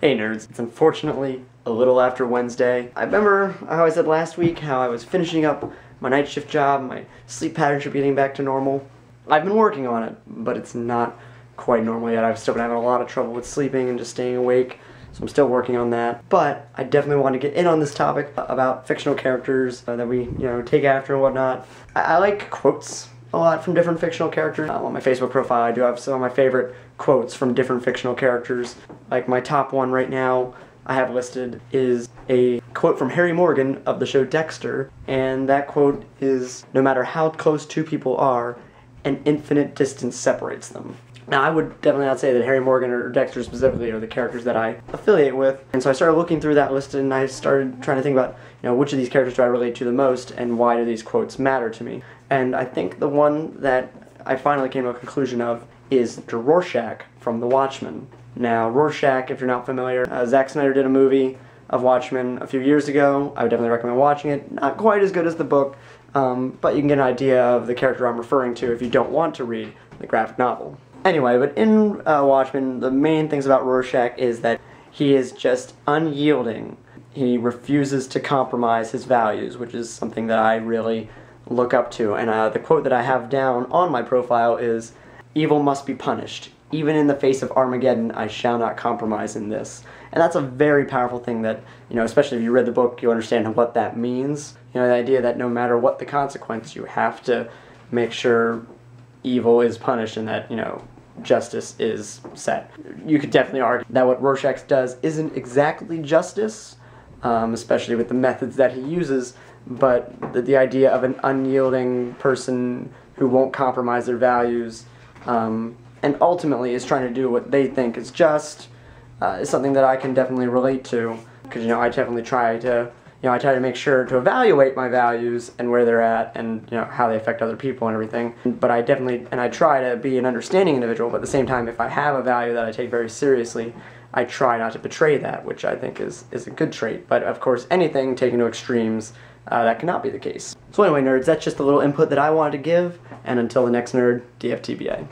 Hey nerds, it's unfortunately a little after Wednesday. I remember how I said last week how I was finishing up my night shift job, my sleep pattern should be getting back to normal. I've been working on it, but it's not quite normal yet. I've still been having a lot of trouble with sleeping and just staying awake, so I'm still working on that. But I definitely want to get in on this topic about fictional characters that we, take after and whatnot. I like quotes a lot from different fictional characters. On my Facebook profile I do have some of my favorite quotes from different fictional characters. Like my top one right now I have listed is a quote from Harry Morgan of the show Dexter, and that quote is, "No matter how close two people are, an infinite distance separates them." Now, I would definitely not say that Harry Morgan or Dexter specifically are the characters that I affiliate with, and so I started looking through that list and I started trying to think about, which of these characters do I relate to the most and why do these quotes matter to me. And I think the one that I finally came to a conclusion of is Rorschach from The Watchmen. Now, Rorschach, if you're not familiar, Zack Snyder did a movie of Watchmen a few years ago. I would definitely recommend watching it. Not quite as good as the book, but you can get an idea of the character I'm referring to if you don't want to read the graphic novel. Anyway, but in Watchmen, the main things about Rorschach is that he is just unyielding. He refuses to compromise his values, which is something that I really look up to. And the quote that I have down on my profile is, "Evil must be punished. Even in the face of Armageddon, I shall not compromise in this." And that's a very powerful thing that, especially if you read the book, you understand what that means. The idea that no matter what the consequence, you have to make sure evil is punished and that, justice is set. You could definitely argue that what Rorschach does isn't exactly justice, especially with the methods that he uses, but the idea of an unyielding person who won't compromise their values and ultimately is trying to do what they think is just is something that I can definitely relate to, because I definitely try to make sure to evaluate my values and where they're at and how they affect other people and everything. But I try to be an understanding individual, but at the same time, if I have a value that I take very seriously, I try not to betray that, which I think is a good trait. But of course, anything taken to extremes, that cannot be the case. So anyway, nerds, that's just a little input that I wanted to give, and until the next nerd, DFTBA.